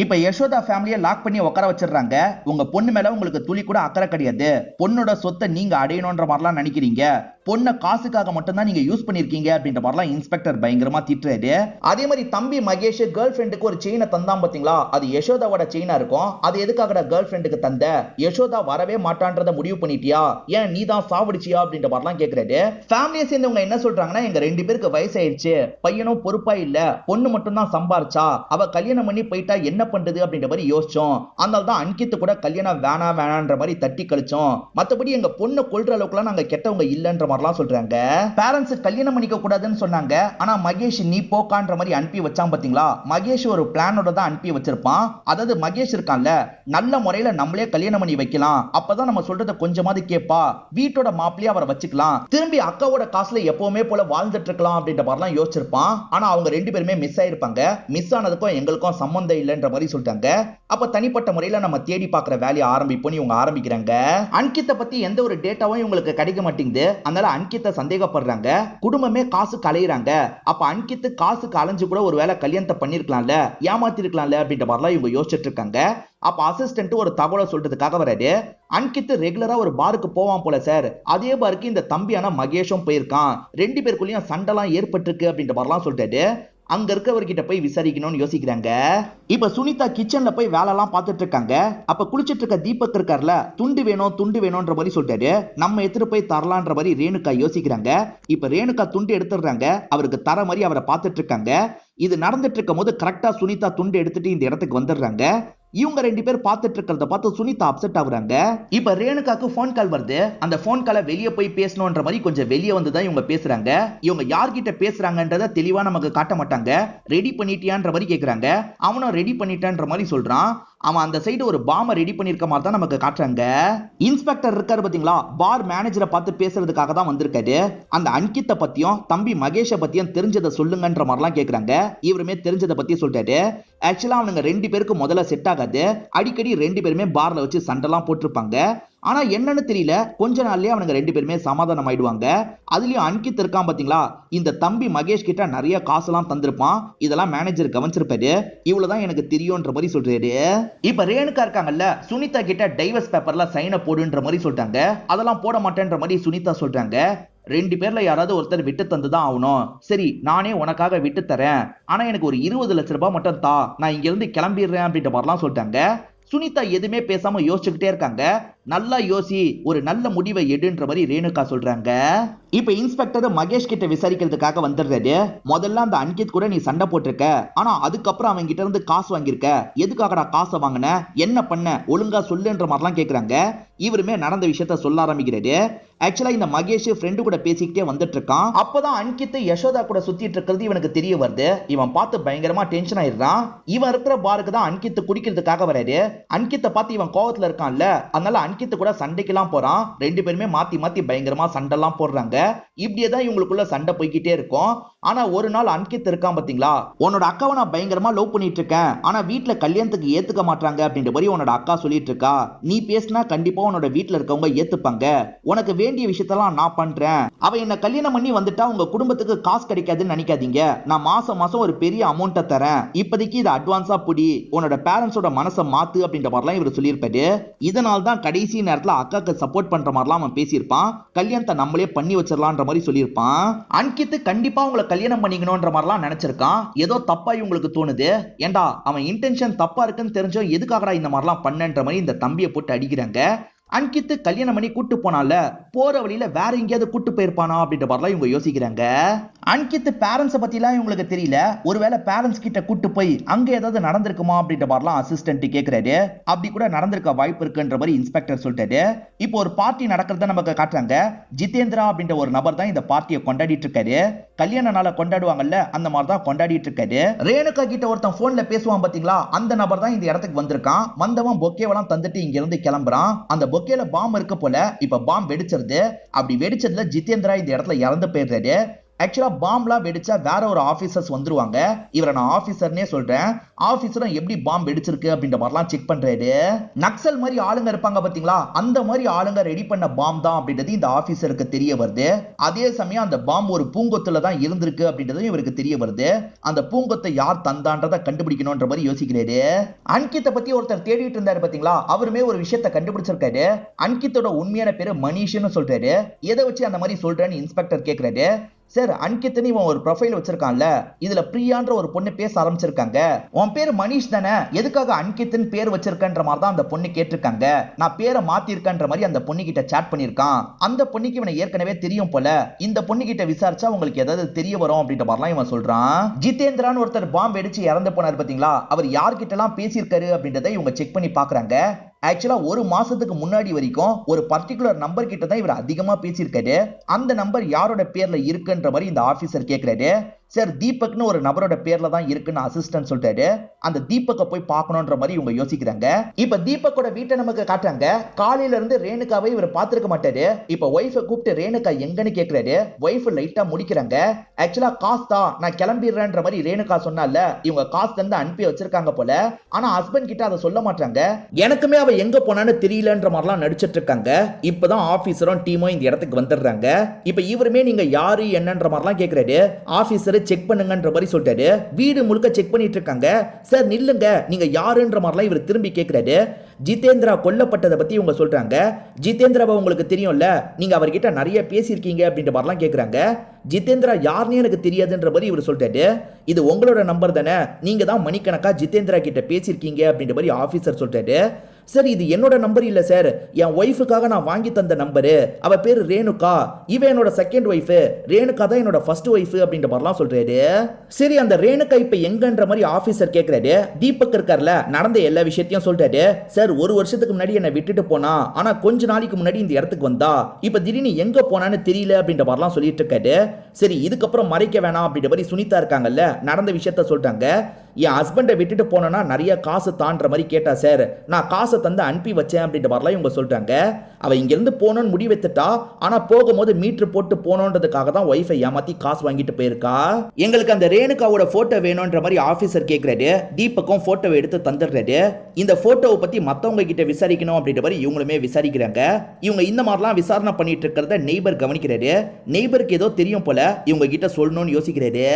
இப்ப யசோதா ஃபேமிலியை லாக் பண்ணி உட்கார வச்சிடுறாங்க. உங்க பொண்ணு மேல உங்களுக்கு துளி கூட அக்கறை கிடையாது. பொண்ணோட சொத்தை நீங்க அடையணும்ன்ற மாதிரிலாம் நினைக்கிறீங்க. பொண்ணை காசுக்காக மட்டும்தான் நீங்க யூஸ் பண்ணிருக்கீங்க அப்படின்ற மாதிரிலாம் இன்ஸ்பெக்டர் பயங்கரமா திட்டுறாரு. அதே மாதிரி தம்பி மகேஷ் கேர்ள் ஃபிரெண்டுக்கு ஒரு செயினை தந்தான் பாத்தீங்களா, அது யசோதாவோட செயினா இருக்கும். அது எதுக்காக கேர்ள் ஃபிரெண்டுக்கு தந்த, யசோதா வரவே மாட்டான்றத முடிவு பண்ணிட்டியா, ஏன் நீ தான் சாவடிச்சியா அப்படின்ற மாதிரிலாம் கேக்குறாரு. ஃபேமிலியை சேர்ந்தவங்க என்ன சொல்றாங்கன்னா, எங்க 2 பேருக்கு வயசாயிடுச்சு, பையனும் பொறுப்பா இல்ல, பொண்ணு மட்டும் தான் சம்பாரிச்சா, அவ கல்யாணம் பண்ணி போயிட்டா என்ன பண்றது அப்படின்ற மாதிரி யோசிச்சோம். அதனால தான் அன்கித்து கூட கல்யாணம் வேணான்ற மாதிரி தட்டி கழிச்சோம். மத்தபடி எங்க பொண்ணை கொல்ற அளவுக்குலாம் நாங்க கெட்டவங்க இல்லன்ற மாதிரிலாம் சொல்றாங்க. பேரண்ட்ஸ் கல்யாணம் பண்ணிக்க கூடாதுன்னு சொன்னாங்க. ஆனா மகேஷ் நீ போக்கான்ற மாதிரி அனுப்பி வச்சான் பாத்தீங்களா. மகேஷ் ஒரு பிளானோட தான் அனுப்பி வச்சிருப்பான். அதாவது மகேஷ் இருக்கான்ல, நல்ல முறையில நம்மளே கல்யாணம் பண்ணி வைக்கலாம், அப்பதான் நம்ம சொல்றத கொஞ்சமாவது கேட்பா, வீட்டோட மாப்பிள்ளைய அவரை வச்சுக்கலாம், திரும்பி அக்காவோட காசுல எப்பவுமே போல வாழ்ந்துட்டு இருக்கலாம் அப்படின்ற மாதிரிலாம் யோசிச்சிருப்பான். ஆனா அவங்க ரெண்டு பேருமே மிஸ் ஆயிருப்பாங்க. மிஸ் ஆனதுக்கும் எங்களுக்கும் சம்பந்தம் இல்லைன்ற மாதிரி சொல்லிட்டாங்க. அப்ப தனிப்பட்ட முறையில நம்ம தேடி பார்க்கிற வேலையை ஆரம்பிப்போம் இவங்க ஆரம்பிக்கிறாங்க. அன்கித்தை பத்தி எந்த ஒரு டேட்டாவும் இவங்களுக்கு கிடைக்க மாட்டேங்குது. அதனால அன்கித்தை சந்தேகப்படுறாங்க. குடும்பமே காசு கலையிறாங்க. அப்ப அன்கித்து காசுக்கு அலைஞ்சு கூட ஒரு வேலை கல்யாணத்தை பண்ணிருக்கலாம்ல, ஏமாத்தி இருக்கலாம்ல அப்படின்ற மாதிரிலாம் இவங்க யோசிச்சுட்டு இருக்காங்க. அப்ப அசிஸ்டன்ட் ஒரு தகவலை சொல்றதுக்காக வராரு. அன்கித்து ரெகுலரா ஒரு பாருக்கு போவான் போல சார், அதே பாருக்கு இந்த தம்பியான மகேஷும் போயிருக்கான், ரெண்டு பேருக்குள்ளயும் சண்டைலாம் ஏற்பட்டிருக்கு அப்படின்ற மாதிரிலாம் சொல்லிட்டாரு. அங்க இருக்கவர்கிட்ட போய் விசாரிக்கணும்னு யோசிக்கிறாங்க. இப்ப சுனிதா கிச்சன்ல போய் வேலை எல்லாம் பார்த்துட்டு இருக்காங்க. அப்ப குளிச்சிட்டு இருக்க தீபக் இருக்கார்ல, துண்டு வேணும் துண்டு வேணும்ன்ற மாதிரி சொல்லிட்டாரு. நம்ம எடுத்துட்டு போய் தரலான்ற மாதிரி ரேணுகா யோசிக்கிறாங்க. இப்ப ரேணுகா துண்டு எடுத்துடுறாங்க. அவருக்கு தர மாதிரி அவரை பார்த்துட்டு இருக்காங்க. இது நடந்துட்டு இருக்கும் போது கரெக்டா சுனிதா துண்டு எடுத்துட்டு இந்த இடத்துக்கு வந்துடுறாங்க. இவங்க ரெண்டு பேர் பார்த்துட்டு இருக்கிறத பார்த்து சுனிதா அப்செட் ஆகுறாங்க. இப்ப ரேணுகாக்கு போன் கால் வருது. அந்த போன் காலை வெளியே போய் பேசணும்ன்ற மாதிரி கொஞ்சம் வெளியே வந்துதான் இவங்க பேசுறாங்க. இவங்க யார்கிட்ட பேசுறாங்கன்றத தெளிவா நமக்கு காட்ட மாட்டாங்க. ரெடி பண்ணிட்டியான்ற மாதிரி கேக்குறாங்க. அவனும் ரெடி பண்ணிட்டான்ற மாதிரி சொல்றான். அவன் அந்த சைடு ஒரு பாம்பை ரெடி பண்ணிருக்க மாதிரி தான் நமக்கு காட்டுறாங்க. இன்ஸ்பெக்டர் இருக்காரு பாத்தீங்களா, பார் மேனேஜரை பார்த்து பேசுறதுக்காக தான் வந்திருக்காரு. அந்த அன்கித்தை பத்தியும் தம்பி மகேஷை பத்தியும் தெரிஞ்சதை சொல்லுங்கன்ற மாதிரிலாம் கேக்குறாங்க. இவருமே தெரிஞ்சதை பத்தி சொல்லிட்டாரு. ஆக்சுவலா அவனுங்க ரெண்டு பேருக்கு முதல்ல செட் ஆகாது. அடிக்கடி ரெண்டு பேருமே பார்ல வச்சு சண்டைலாம் போட்டிருப்பாங்க. ஆனா என்னன்னு தெரியல, கொஞ்ச நாள்லயே அவனுங்க ரெண்டு பேருமே சமாதானம் ஆயிடுவாங்க. அதுலயும் அன்கித் இருக்கான் பாத்தீங்களா, இந்த தம்பி மகேஷ் கிட்ட நிறைய காசெல்லாம் தந்திருப்பான். இதெல்லாம் மேனேஜர் கவனிச்சிருப்பாரு. இவ்வளவுதான் எனக்கு தெரியும்ன்ற மாதிரி சொல்றாரு. இப்ப ரேணுகா இருக்காங்கல்ல, சுனிதா கிட்ட டைவர்ஸ் பேப்பர்ல சைனை போடுன்ற மாதிரி சொல்லிட்டாங்க. அதெல்லாம் போட மாட்டேன்ற மாதிரி சுனிதா சொல்றாங்க. ரெண்டு பேர்ல யாராவது ஒருத்தர் விட்டு தந்துதான் ஆகணும். சரி, நானே உனக்காக விட்டு தரேன், ஆனா எனக்கு ஒரு 20 லட்சம் ரூபாய் மட்டும் தா, நான் இங்க இருந்து கிளம்பிடுறேன் அப்படின்ற மாதிரிலாம் சொல்லிட்டாங்க. சுனிதா எதுவுமே பேசாம யோசிச்சுக்கிட்டே இருக்காங்க. நல்லா யோசி, ஒரு நல்ல முடிவை எடுன்ற மாதிரி ரேணுகா சொல்றாங்க. இப்ப இன்ஸ்பெக்டர் மகேஷ் கிட்ட விசாரிக்கிறதுக்காக வந்துடுறாரு. முதல்ல அந்த அன்கித் கூட நீ சண்டை போட்டிருக்க, ஆனா அதுக்கப்புறம் அவங்க கிட்ட இருந்து காசு வாங்கியிருக்க, எதுக்காகடா காசை வாங்கின, என்ன பண்ண, ஒழுங்கா சொல்லுன்ற மாதிரிலாம் கேக்குறாங்க. இவருமே நடந்த விஷயத்த சொல்ல ஆரம்பிக்கிறாரு. ஆக்சுவலா இந்த மகேஷ் ஃப்ரெண்டு கூட பேசிக்கிட்டே வந்துட்டு இருக்கான். அப்பதான் அன்கித் யசோதா கூட சுத்திட்டு இருக்கிறது இவனுக்கு தெரிய வருது. இவன் பார்த்து பயங்கரமா டென்ஷன் ஆயிடுறான். இவன் இருக்கிற பாருக்கு தான் அன்கித் குடிக்கிறதுக்காக வராரு. அன்கித்தை பார்த்து இவன் கோவத்துல இருக்கான்ல, அதனால அன்கித் கூட சண்டைக்கெல்லாம் போறான். ரெண்டு பேருமே மாத்தி மாத்தி பயங்கரமா சண்டைலாம் போடுறாங்க. இப்படியேதான் இவங்களுக்குள்ள சண்டை போய்கிட்டே இருக்கும். ஆனா ஒரு நாள் அன்கித் இருக்கான் பாத்தீங்களா, உன்னோட அக்காவை நான் பயங்கரமா லவ் பண்ணிட்டு இருக்கேன், ஆனா வீட்டுல கல்யாணத்துக்கு ஏத்துக்க மாட்டாங்க அப்படின்ற மாதிரி உன்னோட அக்கா சொல்லிட்டு இருக்கா. நீ பேசினா கண்டிப்பா உன்னோட வீட்டுல இருக்கவங்க ஏத்துப்பாங்க. உனக்கு வேண்டிய விஷயத்தெல்லாம் நான் பண்றேன். அவ என்ன கல்யாணம் பண்ணி வந்துட்டா உங்க குடும்பத்துக்கு காசு கிடைக்காதுன்னு நினைக்காதீங்க. நான் மாசம் மாசம் ஒரு பெரிய அமௌண்ட்டை தரேன். இப்போதைக்கு இதை அட்வான்ஸா புடி, உன்னோட பேரண்ட்ஸோட மனசை மாத்து அப்படின்ற மாதிரிலாம் இவர் சொல்லியிருப்பாரு. இதனால தான் கடைசி நேரத்துல அக்காக்கு சப்போர்ட் பண்ற மாதிரிலாம் அவன் பேசியிருப்பான். கல்யாணத்தை நம்மளே பண்ணி வச்சிடலான்ற மாதிரி சொல்லியிருப்பான். அன்கித் கண்டிப்பா உங்களை கல்யாணம் பண்ணிக்கணும்ன்ற மாதிரிலாம் நினைச்சிருக்கான். ஏதோ தப்பா இவங்களுக்கு தோணுது. ஏண்டா அவன் இன்டென்ஷன் தப்பா இருக்குன்னு தெரிஞ்சோ எதுக்காகடா இந்த மாதிரிலாம் பண்ணன்ற மாதிரி இந்த தம்பியை போட்டு அடிக்கிறாங்க. அன்கித் கல்யாணம் பண்ணி கூட்டு போனால, போற வழியில வேற எங்கேயாவது கூட்டு போயிருப்பானா அப்படின்ற மாதிரிலாம் இவங்க யோசிக்கிறாங்க. அன்கித் பேரண்ட்ஸை பத்திலாம் இவங்களுக்கு தெரியல. ஒருவேளை பேரண்ட்ஸ் கிட்ட கூட்டு போய் அங்க ஏதாவது நடந்திருக்குமா அப்படின்ற மாதிரிலாம் அசிஸ்டன்ட் கேட்கிறாரு. அப்படி கூட நடந்திருக்க வாய்ப்பு இருக்குன்ற மாதிரி இன்ஸ்பெக்டர் சொல்லிட்டாரு. இப்போ ஒரு பார்ட்டி நடக்கிறத நமக்கு காட்டுறாங்க. ஜிதேந்திரா அப்படின்ற ஒரு நபர் தான் இந்த பார்ட்டியை கொண்டாடிட்டு இருக்காரு. கல்யாண நாளை கொண்டாடுவாங்கல்ல, அந்த மாதிரி தான் கொண்டாடிட்டு இருக்காரு. ரேணுகா கிட்ட ஒருத்தன் போன்ல பேசுவான் பாத்தீங்களா, அந்த நபர் தான் இந்த இடத்துக்கு வந்திருக்கான். வந்தவன் பொக்கேவெல்லாம் தந்துட்டு இங்க இருந்து கிளம்புறான். அந்த பொக்கேல பாம் இருக்க போல. இப்ப பாம் வெடிச்சிருது. அப்படி வெடிச்சதுல ஜிதேந்திரா இந்த இடத்துல இறந்து போயிடுறாரு. ஆக்சுவலா பாம்லாம் வெடிச்சா வேற ஒரு ஆபீசர்ஸ் வந்துருவாங்க. இவரை நான் ஆபீசர்னே சொல்றேன். ஆபீசரும் எப்படி பாம் வெடிச்சிருக்கு அப்படின்ற மாதிரிலாம் செக் பண்றாரு. நக்சல் மாதிரி ஆளுங்க இருப்பாங்க பாத்தீங்களா, அந்த மாதிரி ஆளுங்க ரெடி பண்ண பாம் தான் அப்படின்றது இந்த ஆபீசருக்கு தெரிய வருது. அதே சமயம் அந்த பாம் ஒரு பூங்கொத்துல தான் இருந்திருக்கு அப்படின்றது இவருக்கு தெரிய வருது. அந்த பூங்கொத்தை யார் தந்தான்றதை கண்டுபிடிக்கணும்ன்ற மாதிரி யோசிக்கிறாரு. அன்கித்தை பத்தி ஒருத்தர் தேடிட்டு இருந்தாரு பாத்தீங்களா, அவருமே ஒரு விஷயத்தை கண்டுபிடிச்சிருக்காரு. அன்கித்தோட உண்மையான பேரு மனிஷ்னு சொல்றாரு. எதை வச்சு அந்த மாதிரி சொல்றேன்னு இன்ஸ்பெக்டர் கேக்குறாரு. சார், அன்கித்னு இவன் ஒரு ப்ரொஃபைல் வச்சிருக்கான்ல, இதுல பிரியான்ற ஒரு பொண்ணு பேச ஆரம்பிச்சிருக்காங்க. உன் பேரு மனிஷ் தானே, எதுக்காக அன்கித்னு பேர் வச்சிருக்கன்ற மாதிரி தான் அந்த பொண்ணு கேட்டிருக்காங்க. நான் பேரை மாத்திருக்கன்ற மாதிரி அந்த பொண்ணு கிட்ட சாட் பண்ணிருக்கான். அந்த பொண்ணுக்கு இவனை ஏற்கனவே தெரியும் போல. இந்த பொண்ணு கிட்ட விசாரிச்சா உங்களுக்கு ஏதாவது தெரிய வரும் அப்படின்ற மாதிரிலாம் இவன் சொல்றான். ஜிதேந்திரான்னு ஒருத்தர் பாம்பு வெடிச்சு இறந்து போனார் பாத்தீங்களா, அவர் யார்கிட்ட எல்லாம் பேசியிருக்காரு அப்படின்றத இவங்க செக் பண்ணி பாக்குறாங்க. ஆக்சுவலா ஒரு மாசத்துக்கு முன்னாடி வரைக்கும் ஒரு பர்டிகுலர் நம்பர் கிட்ட தான் இவர் அதிகமா பேசியிருக்காரு. அந்த நம்பர் யாரோட பேர்ல இருக்குன்ற மாதிரி இந்த ஆபீசர் கேக்குறாரு. சார் தீபக்னு ஒரு நபரோட பேர்ல தான் இருக்குன்னு அசிஸ்டன்ட் சொல்றாரு. அந்த தீபக்கை போய் பார்க்கணும்ன்ற மாதிரி இவங்க யோசிக்கிறாங்க. இப்ப தீபக்கோட வீட்டை நமக்கு காட்டுறாங்க. காலையில இருந்து ரேணுகாவை இவர் பார்த்திருக்க மாட்டாரு. இப்ப ஒய்ஃபை கூப்பிட்டு ரேணுகா எங்கன்னு கேக்குறாரு. ஒய்ஃப் லைட்டா முடிக்கிறாங்க. ஆக்சுவலா காசு தான், நான் கிளம்பிடுறேன்ற மாதிரி ரேணுகா சொன்னால இவங்க காசு தந்து அனுப்பி வச்சிருக்காங்க போல. ஆனா ஹஸ்பண்ட் கிட்ட அதை சொல்ல மாட்டாங்க. எனக்குமே அவ எங்க போனான்னு தெரியலன்ற மாதிரிலாம் நடிச்சிட்டு இருக்காங்க. இப்பதான் ஆபீசரும் டீமும் இந்த இடத்துக்கு வந்துடுறாங்க. இப்ப இவருமே நீங்க யாரு என்னன்ற மாதிரிலாம் கேக்குறாரு. ஆபீசர் செக் பண்ணுங்கன்ற மாதிரி சொல்றாரு. வீடு முழுக்க செக் பண்ணிட்டு இருக்காங்க. சார் நில்லுங்க, நீங்க யாருன்ற மாதிரிலாம் இவர் திரும்பி கேக்குறாரு. ஜிதேந்திரா கொல்லப்பட்டதை பத்தி இவங்க சொல்றாங்க. ஜிதேந்திராவை உங்களுக்கு தெரியும்ல, நீங்க அவர்கிட்ட நிறைய பேசியிருக்கீங்க அப்படின்ற மாதிரிலாம் கேக்குறாங்க. ஜிதேந்திரா யாருன்னு எனக்கு தெரியாதுன்ற மாதிரி இவர் சொல்றாரு. இது உங்களோட நம்பர் தானே, நீங்க தான் மணிக்கணக்கா ஜிதேந்திரா கிட்ட பேசியிருக்கீங்க அப்படின்ற மாதிரி ஆபீசர் சொல்றாரு. சார் இது என்னோட நம்பர் இல்ல சார், என் ஒய்ஃபுக்காக நான் வாங்கி தந்த நம்பரு. அவ பேரு ரேணுகா, இவ என்னோட செகண்ட் ஒய்ஃப், ரேணுகா தான் என்னோட ஃபர்ஸ்ட் ஒய்ஃப் அப்படின்ற மாதிரிலாம் சொல்றாரு. சரி அந்த ரேணுகா இப்ப எங்கன்ற மாதிரி ஆபீசர் கேக்குறாரு. தீபக் இருக்கார்ல, நடந்த எல்லா விஷயத்தையும் சொல்றாரு. சார் ஒரு வருஷத்துக்கு முன்னாடி என்ன விட்டுட்டு போனா, ஆனா கொஞ்ச நாளைக்கு முன்னாடி இந்த இடத்துக்கு வந்தா, இப்ப திடீர்னு எங்க போனான்னு தெரியல அப்படின்ற மாதிரிலாம் சொல்லிட்டு இருக்காரு. சரி இதுக்கப்புறம் மறைக்க வேணாம் அப்படின்ற மாதிரி சுனிதா இருக்காங்கல்ல, நடந்த விஷயத்த சொல்றாங்க. என் ஹஸ்பண்டை விட்டுட்டு போனா நிறைய காசு தான்ற மாதிரி கேட்டா சார், நான் காசை தந்து அனுப்பி வச்சேன் அப்படின்ற மாதிரிலாம் இவங்க சொல்றாங்க. அவ இங்கிருந்து போனோன்னு முடிவெத்துட்டா, ஆனா போகும்போது மீட்டர் போட்டு போனோன்றதுக்காக தான் ஒய்ஃபை ஏமாத்தி காசு வாங்கிட்டு போயிருக்கா. எங்களுக்கு அந்த ரேணுகாவோட போட்டோ வேணும்ன்ற மாதிரி ஆபீசர் கேட்கிறாரு. தீபக்கும் போட்டோவை எடுத்து தந்துடுறாரு. இந்த போட்டோவை பத்தி மத்தவங்க கிட்ட விசாரிக்கணும் அப்படின்ற மாதிரி இவங்களுமே விசாரிக்கிறாங்க. இவங்க இந்த மாதிரிலாம் விசாரணை பண்ணிட்டு இருக்கிறத நெய்பர் கவனிக்கிறாரு. நெய்பருக்கு ஏதோ தெரியும் போல, இவங்க கிட்ட சொல்லணும்னு யோசிக்கிறாரு.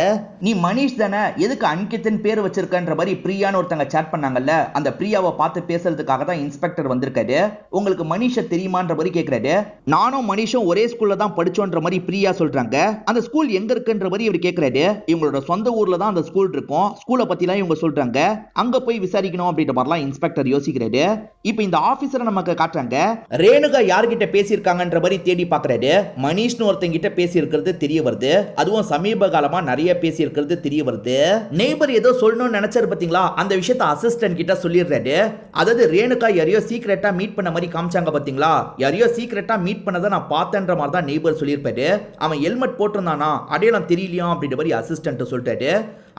நீ மனிஷ் தானே, எதுக்கு அன்கித்தின் பேர் வச்சிருக்கன்ற மாதிரி பிரியான்னு ஒருத்தங்க சாட் பண்ணாங்கல்ல, அந்த பிரியாவை பார்த்து பேசுறதுக்காக தான் இன்ஸ்பெக்டர் வந்திருக்காரு. உங்களுக்கு மனிஷ தெரியுமான்ற மாதிரி கேக்குறாரு. நானும் மனிஷும் ஒரே ஸ்கூல்ல தான் படிச்சோன்ற மாதிரி பிரியா சொல்றாங்க. அந்த ஸ்கூல் எங்க இருக்குன்ற மாதிரி இவர் கேக்குறாரு. இவங்களோட சொந்த ஊர்ல தான் அந்த ஸ்கூல் இருக்கும். ஸ்கூலை பத்திலாம் இவங்க சொல்றாங்க. அங்க போய் விசாரிக்கணும் அப்படின்ற மாதிரிலாம் இன்ஸ்பெக்டர் யோசிக்கிறாரு. இப்போ இந்த ஆபீசரை நமக்கு காட்டுறாங்க. ரேணுகா யார்கிட்ட பேசியிருக்காங்கன்ற மாதிரி தேடி பாக்குறாரு. மனிஷ்னு ஒருத்தங்க கிட்ட பேசி இருக்கிறது தெரிய வருது. அதுவும் சமீப காலமா நிறைய பேசி இருக்கிறது தெரிய வருது. நெய்பர் ஏதோ சொல்லணும்னு நினைச்சாரு பாத்தீங்களா, அந்த விஷயத்தை அசிஸ்டன்ட் கிட்ட சொல்லிடுறாரு. அதாவது ரேணுகா யாரையோ சீக்கிரட்டா மீட் பண்ண மாதிரி காமிச்சாங்க பாத்தீங்களா, யாரையோ சீக்கிரட்டா மீட் பண்ணதை நான் பார்த்தேன்ற மாதிரி தான் நெய்பர் சொல்லியிருப்பாரு. அவன் ஹெல்மெட் போட்டிருந்தானா, அடையாளம் தெரியலையா அப்படின்ற மாதிரி அசிஸ்டன்ட் சொல்லிட்டாரு.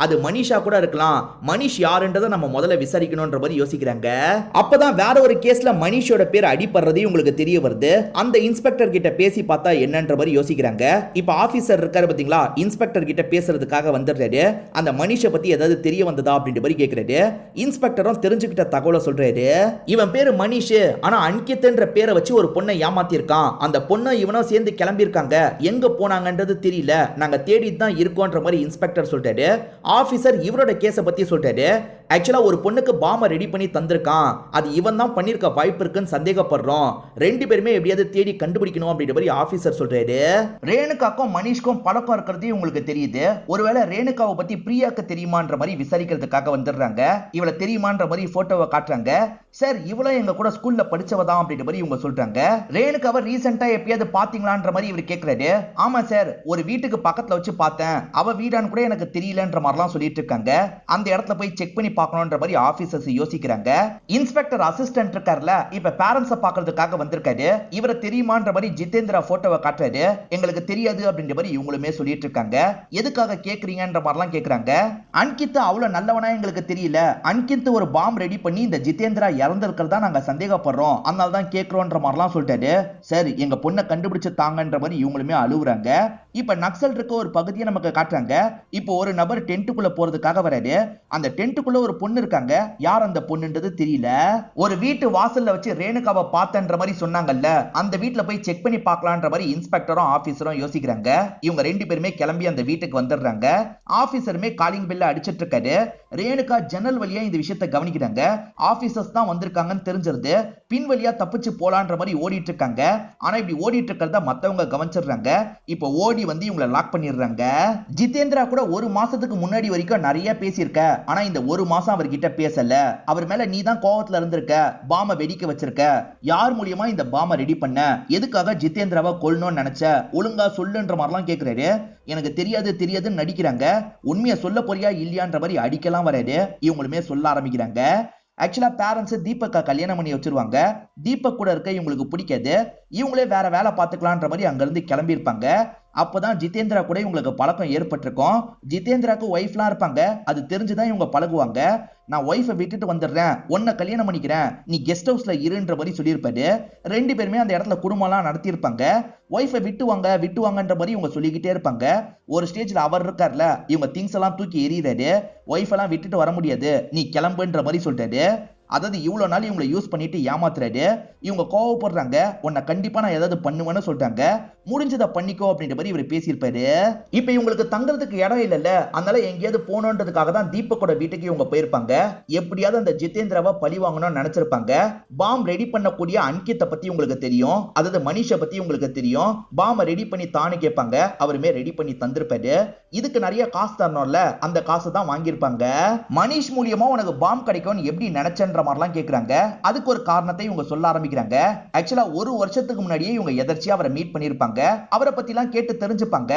அது மனிஷா கூட இருக்கலாம். மனிஷ் யாருன்றதை நம்ம முதல்ல விசாரிக்கணும்ன்ற மாதிரி யோசிக்கிறாங்க. அப்பதான் வேற ஒரு கேஸ்ல மனிஷோட பேர் அடிபடுறது உங்களுக்கு தெரிய வருது. அந்த இன்ஸ்பெக்டர் கிட்ட பேசி பார்த்தா என்னன்ற மாதிரி யோசிக்கிறாங்க. இப்ப ஆபீசர் இருக்காரு பாத்தீங்களா, இன்ஸ்பெக்டர் கிட்ட பேசுறதுக்காக வந்துடுறாரு. அந்த மனிஷை பத்தி ஏதாவது தெரிய வந்ததா அப்படின்ற மாதிரி கேக்குறாரு. இன்ஸ்பெக்டரும் தெரிஞ்சுக்கிட்ட தகவலை சொல்றாரு. இவன் பேரு மனிஷ், ஆனா அன்கித்ன்ற பேரை வச்சு ஒரு பொண்ணை ஏமாத்தி இருக்கான். அந்த பொண்ணை இவனும் சேர்ந்து கிளம்பி இருக்காங்க. எங்க போனாங்கன்றது தெரியல, நாங்க தேடிட்டு தான் இருக்கோன்ற மாதிரி இன்ஸ்பெக்டர் சொல்றாரு. ஆபீசர் இவரோட கேஸை பத்தி சொல்றாரு. ஆக்சுவலா ஒரு பொண்ணுக்கு பாம்பை ரெடி பண்ணி தந்திருக்கான். அது இவன் தான் பண்ணிருக்க வாய்ப்பு இருக்குன்னு சந்தேகப்படுறோம். ரெண்டு பேருமே எப்படியாவது தேடி கண்டுபிடிக்கணும் அப்படின்ற மாதிரி ஆபீசர் சொல்றாரு. ரேணுகாக்கும் மனிஷ்க்கும் பழக்கம் இருக்கிறது உங்களுக்கு தெரியுது. ஒருவேளை ரேணுகாவை பத்தி பிரியாக்கு தெரியுமான்ற மாதிரி விசாரிக்கிறதுக்காக வந்துடுறாங்க. இவளை தெரியுமான்ற மாதிரி போட்டோவை காட்டுறாங்க. சார் இவ்வளவு எங்க கூட ஸ்கூல்ல படிச்சவதான் அப்படின்ற மாதிரி இவங்க சொல்றாங்க. ரேணுகாவை ரீசெண்டா எப்பயாவது பாத்தீங்களான்ற மாதிரி இவர் கேக்குறாரு. ஆமா சார், ஒரு வீட்டுக்கு பக்கத்துல வச்சு பார்த்தேன். அவ வீடான்னு கூட எனக்கு தெரியலன்ற மாதிரிலாம் சொல்லிட்டு இருக்காங்க. அந்த இடத்துல போய் செக் பண்ணி பார்க்கணும்ன்ற மாதிரி ஆபீசர்ஸ் யோசிக்கிறாங்க. இன்ஸ்பெக்டர் அசிஸ்டன்ட் இருக்கார்ல, இப்ப பேரண்ட்ஸை பார்க்கிறதுக்காக வந்திருக்காரு. இவரை தெரியுமான்ற மாதிரி ஜிதேந்திரா போட்டோவை காட்டுறாரு. எங்களுக்கு தெரியாது அப்படின்ற மாதிரி இவங்களுமே சொல்லிட்டு இருக்காங்க. எதுக்காக கேக்குறீங்கன்ற மாதிரிலாம் கேக்குறாங்க. அன்கித் அவ்வளவு நல்லவனா எங்களுக்கு தெரியல. அன்கித் ஒரு பாம்பு ரெடி பண்ணி இந்த ஜிதேந்திரா இறந்திருக்கிறதா நாங்க சந்தேகப்படுறோம், அதனால தான் கேக்குறோன்ற மாதிரிலாம் சொல்லிட்டாரு. சரி எங்க பொண்ணை கண்டுபிடிச்சு தாங்கன்ற மாதிரி இவங்களுமே அழுவுறாங்க. இப்ப நக்சல் இருக்க ஒரு பகுதியை நமக்கு காட்டுறாங்க. இப்போ ஒரு நபர் டென்ட்டுக்குள்ள போறதுக்காக வராரு. அந்த டென்ட்டுக்குள்ள ஒரு பொண்ணு இருக்காங்க. யார் அந்த பொண்ணுன்றது தெரியல. ஒரு வீட்டு வாசல்ல வச்சு ரேணுகாவை பார்த்தன்ற மாதிரி சொன்னாங்கல்ல, அந்த வீட்டுல போய் செக் பண்ணி பார்க்கலான்ற மாதிரி இன்ஸ்பெக்டரும் ஆபீசரும் யோசிக்கிறாங்க. இவங்க ரெண்டு பேருமே கிளம்பி அந்த வீட்டுக்கு வந்துடுறாங்க. ஆபீசருமே காலிங் பெல்ல அடிச்சிட்டு இருக்காரு. ரேணுகா ஜன்னல் வழியா இந்த விஷயத்தை கவனிக்கிறாங்க. ஆபீசர்ஸ் தான் வந்திருக்காங்கன்னு தெரிஞ்சிருது. பின் வழியா தப்பிச்சு போலான்ற மாதிரி ஓடிட்டு இருக்காங்க. ஆனா இப்படி ஓடிட்டு இருக்கிறத மத்தவங்க கவனிச்சிடுறாங்க. இப்போ ஓடி வந்து இவங்களை லாக் பண்ணிடுறாங்க. ஜிதேந்திரா கூட ஒரு மாசத்துக்கு முன்னாடி வரைக்கும் நிறைய பேசியிருக்க, ஆனா இந்த ஒரு மாசம் அவர்கிட்ட பேசல. அவர் மேல நீ தான் கோவத்துல இருந்திருக்க, பாம வெடிக்க வச்சிருக்க. யார் மூலியமா இந்த பாம ரெடி பண்ண, எதுக்காக ஜிதேந்திராவை கொல்லணும்னு நினைச்ச, ஒழுங்கா சொல்லுன்ற மாதிரிலாம் கேக்குறாரு. எனக்கு தெரியாது தெரியாதுன்னு நடிக்கிறாங்க. உண்மையை சொல்ல போறியா இல்லையான்ற மாதிரி அடிக்கலாம் வராரு. இவங்களுமே சொல்ல ஆரம்பிக்கிறாங்க. ஆக்சுவலா பேரண்ட்ஸ் தீபக்கை கல்யாணம் பண்ணி வச்சிருவாங்க. தீபக் கூட இருக்க இவங்களுக்கு பிடிக்காது. இவங்களே வேற வேலை பார்த்துக்கலான்ற மாதிரி அங்க இருந்து கிளம்பி இருப்பாங்க. அப்பதான் ஜிதேந்திரா கூட இவங்களுக்கு பழக்கம் ஏற்பட்டிருக்கும். ஜிதேந்திராக்கு ஒய்ஃப்லாம் இருப்பாங்க. அது தெரிஞ்சுதான் இவங்க பழகுவாங்க. நான் ஒய்ஃபை விட்டுட்டு வந்துடுறேன், உன்னை கல்யாணம் பண்ணிக்கிறேன், நீ கெஸ்ட் ஹவுஸ்ல இருன்ற மாதிரி சொல்லியிருப்பாரு. ரெண்டு பேருமே அந்த இடத்துல குடும்பம்லாம் நடத்தியிருப்பாங்க. ஒய்ஃபை விட்டுவாங்கன்ற மாதிரி இவங்க சொல்லிக்கிட்டே இருப்பாங்க. ஒரு ஸ்டேஜ்ல அவர் இருக்கார்ல, இவங்க திங்ஸ் எல்லாம் தூக்கி எறிகிறாரு. ஒய்ஃப் எல்லாம் விட்டுட்டு வர முடியாது, நீ கிளம்புன்ற மாதிரி சொல்லிட்டாரு. அதாவது இவ்வளவு நாள் இவங்களை யூஸ் பண்ணிட்டு ஏமாத்துறாரு. இவங்க கோவப்படுறாங்க. உன்னை கண்டிப்பா நான் ஏதாவது பண்ணுவேன்னு சொல்றாங்க. முடிஞ்சதை பண்ணிக்கோ அப்படின்ற மாதிரி இவர் பேசியிருப்பாரு. இப்ப இவங்களுக்கு தங்குறதுக்கு இடம் இல்லைல்ல, அதனால எங்கேயாவது போகணுன்றதுக்காக தான் தீபக்கோட வீட்டுக்கு இவங்க போயிருப்பாங்க. எப்படியாவது அந்த ஜிதேந்திராவை பழி வாங்கணும்னு நினைச்சிருப்பாங்க. பாம் ரெடி பண்ணக்கூடிய அன்கித்தை பத்தி உங்களுக்கு தெரியும், அதாவது மனிஷை பத்தி உங்களுக்கு தெரியும். பாம் ரெடி பண்ணி தானு கேட்பாங்க, அவருமே ரெடி பண்ணி தந்திருப்பாரு. இதுக்கு நிறைய காசு தரணும்ல, அந்த காசு தான் வாங்கியிருப்பாங்க. மனிஷ் மூலியமா உனக்கு பாம் கிடைக்கும்னு எப்படி நினைச்சன்ற மாதிரிலாம் கேக்குறாங்க. அதுக்கு ஒரு காரணத்தை இவங்க சொல்ல ஆரம்பிக்கிறாங்க. ஆக்சுவலா ஒரு வருஷத்துக்கு முன்னாடியே இவங்க எதர்ச்சியா அவரை மீட் பண்ணிருப்பாங்க. அவரை பத்தி எல்லாம் கேட்டு தெரிஞ்சுப்பாங்க.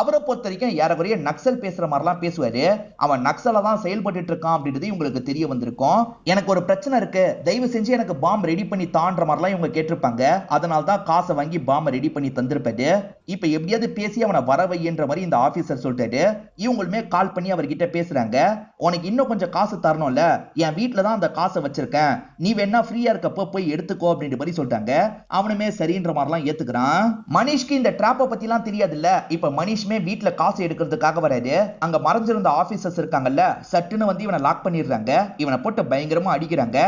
அவரை பொறுத்த வரைக்கும் ஏறக்குறைய நக்சல் பேசுற மாதிரிலாம் பேசுவாரு. அவன் நக்சலா தான் செயல்பட்டு இருக்கான் அப்படின்றது இவங்களுக்கு தெரிய வந்திருக்கும். எனக்கு ஒரு பிரச்சனை இருக்கு, தயவு செஞ்சு எனக்கு பாம் ரெடி பண்ணி தான்ற மாதிரிலாம் இவங்க கேட்டிருப்பாங்க. அதனால தான் காசை வாங்கி பாம் ரெடி பண்ணி தந்திருப்பாரு. இப்ப எப்படியாவது பேசி அவனை வர வைன்ற மாதிரி இந்த ஆபீசர் சொல்லிட்டாரு. இவங்களுமே கால் பண்ணி அவர்கிட்ட பேசுறாங்க. உனக்கு இன்னும் கொஞ்சம் காசு தரணும்ல, என் வீட்டுல தான் அந்த காசை வச்சிருக்கேன், நீ வேணா ஃப்ரீயா இருக்கப்ப போய் எடுத்துக்கோ அப்படின்ற மாதிரி சொல்லிட்டாங்க. அவனுமே சரின்ற மாதிரிலாம் ஏத்துக்கிறான். மனிஷ்க்கு இந்த டிராப்பை பத்தி எல்லாம் தெரியாதுல்ல. இப்ப மனிஷ்மே வீட்டுல காசு எடுக்கிறதுக்காக வராரு. அங்க மறைஞ்சிருந்த ஆபீசர்ஸ் இருக்காங்கல்ல, சட்டுன்னு வந்து இவனை லாக் பண்ணிடுறாங்க. இவனை போட்டு பயங்கரமா அடிக்கிறாங்க.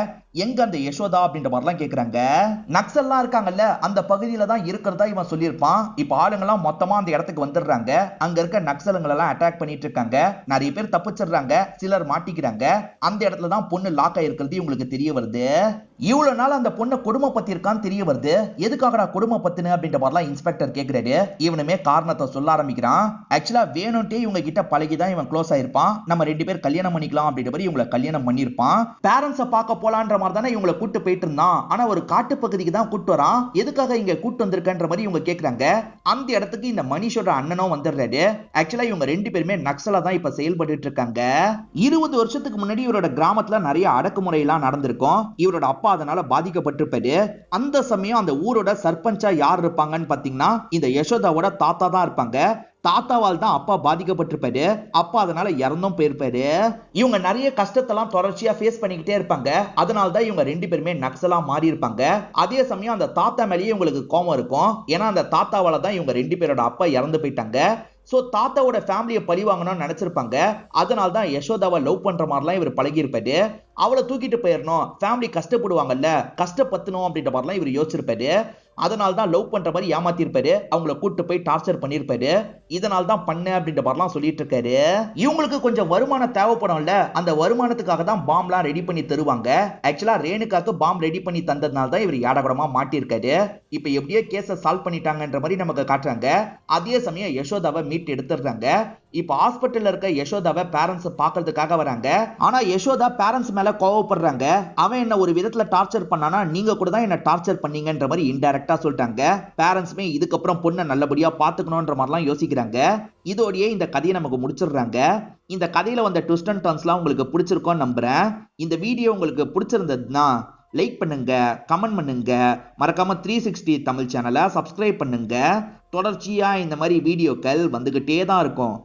எங்க அந்த யசோதா அப்படின்ற மாதிரிலாம் கேக்குறாங்க. நக்சல்லாம் இருக்காங்கல்ல, அந்த பகுதியில தான் இருக்கிறதா இவன் சொல்லியிருப்பான். இப்ப ஆளுங்கெல்லாம் மொத்தமா அந்த இடத்துக்கு வந்துடுறாங்க. அங்க இருக்க நக்சலுங்களை எல்லாம் அட்டாக் பண்ணிட்டு இருக்காங்க. நிறைய பேர் தப்பிச்சிடுறாங்க, சிலர் மாட்டிக்கிறாங்க. அந்த இடத்துல தான் பொண்ணு லாக் ஆயிருக்கிறது இவங்களுக்கு தெரிய வருது. இவ்வளவு நாள் அந்த பொண்ணை கொடுமை பத்தி இருக்கான்னு தெரிய வருது. எதுக்காகடா கொடுமை பத்தினு அப்படின்ற மாதிரிலாம் இன்ஸ்பெக்டர் கேக்குறாரு. இவனுமே காரணத்தை சொல்ல ஆரம்பிக்கிறான். ஆக்சுவலா வேணும்ட்டே இவங்க கிட்ட பழகிதான் இவன் க்ளோஸ் ஆயிருப்பான். நம்ம ரெண்டு பேர் கல்யாணம் பண்ணிக்கலாம் அப்படின்ற மாதிரி இவங்களை கல்யாணம் பண்ணிருப்பான். பேரண்ட்ஸை பார்க்க போலான்ற மாதிரி தானே இவங்களை கூட்டு போயிட்டு இருந்தான். ஆனா ஒரு காட்டு பகுதிக்கு தான் கூட்டு வரான். எதுக்காக இங்க கூட்டு வந்திருக்கன்ற மாதிரி இவங்க கேக்குறாங்க. அந்த இடத்துக்கு இந்த மனிஷோட அண்ணனும் வந்துடுறாரு. ஆக்சுவலா இவங்க ரெண்டு பேருமே நக்சலா தான் இப்ப செயல்பட்டு இருக்காங்க. 20 வருஷத்துக்கு முன்னாடி இவரோட கிராமத்துல நிறைய அடக்குமுறை எல்லாம் நடந்திருக்கும். இவரோட அப்பா அதனால பாதிக்கப்பட்டிருப்பாரு. அந்த சமயம் அந்த ஊரோட சர்பஞ்சா யார் இருப்பாங்கன்னு பாத்தீங்கன்னா இந்த யசோதாவோட தாத்தா தான் இருப்பாங்க. தாத்தாவால் தான் அப்பா பாதிக்கப்பட்டிருப்பாரு. அப்பா அதனால இறந்தும் போயிருப்பாரு. இவங்க நிறைய கஷ்டத்தெல்லாம் தொடர்ச்சியா ஃபேஸ் பண்ணிக்கிட்டே இருப்பாங்க. அதனால தான் இவங்க ரெண்டு பேருமே நக்சலா மாறி இருப்பாங்க. அதே சமயம் அந்த தாத்தா மேலேயே இவங்களுக்கு கோபம் இருக்கும். ஏன்னா அந்த தாத்தாவால தான் இவங்க ரெண்டு பேரோட அப்பா இறந்து போயிட்டாங்க. சோ தாத்தாவோட ஃபேமிலியை பழி வாங்கணும்னு நினைச்சிருப்பாங்க. அதனால தான் யசோதாவை லவ் பண்ற மாதிரிலாம் இவர் பழகி இருப்பாரு. அவளை தூக்கிட்டு போயிடணும், ஃபேமிலி கஷ்டப்படுவாங்கல்ல, கஷ்டப்பத்தணும் அப்படின்ற மாதிரிலாம் இவர் யோசிச்சிருப்பாரு. அதனால தான் லவ் பண்ற மாதிரி ஏமாத்திருப்பாரு. அவங்கள கூட்டு போய் டார்ச்சர் பண்ணிருப்பாரு. இதனால தான் பண்ண அப்படின்ற மாதிரிலாம் சொல்லிட்டு இருக்காரு. இவங்களுக்கு கொஞ்சம் வருமானம் தேவைப்படும்ல, அந்த வருமானத்துக்காக தான் பாம்லாம் ரெடி பண்ணி தருவாங்க. ஆக்சுவலா ரேணுகாக்கு பாம் ரெடி பண்ணி தந்ததுனால தான் இவர் யாடகடமா மாட்டிருக்காரு. இப்ப எப்படியோ கேஸை சால்வ் பண்ணிட்டாங்கன்ற மாதிரி நமக்கு காட்டுறாங்க. அதே சமயம் யசோதாவை மீட் எடுத்துடுறாங்க. இப்ப ஹாஸ்பிட்டல்ல இருக்க யசோதாவை பேரண்ட்ஸ் பாக்குறதுக்காக வராங்க. ஆனா யசோதா பேரண்ட்ஸ் மேல கோவப்படுறாங்க. அவன் என்ன ஒரு விதத்துல டார்ச்சர் பண்ணானா, நீங்க கூட தான் என்ன டார்ச்சர் பண்ணீங்கன்ற மாதிரி இன்டைரக்டா சொல்லிட்டாங்க. பேரண்ட்ஸ்மே இதுக்கப்புறம் பொண்ணை நல்லபடியா பாத்துக்கணும்ன்ற மாதிரிலாம் யோசிக்கிறாங்க. இதோடயே இந்த கதையை நமக்கு முடிச்சிடுறாங்க. இந்த கதையில வந்த ட்விஸ்ட் அண்ட் டர்ன்ஸ்லாம் உங்களுக்கு பிடிச்சிருக்கும்னு நம்புறேன். இந்த வீடியோ உங்களுக்கு பிடிச்சிருந்ததுன்னா லைக் பண்ணுங்க, கமெண்ட் பண்ணுங்க, மறக்காம 360 தமிழ் சேனலை சப்ஸ்கிரைப் பண்ணுங்க. தொடர்ச்சியா இந்த மாதிரி வீடியோக்கள் வந்துகிட்டே தான் இருக்கும்.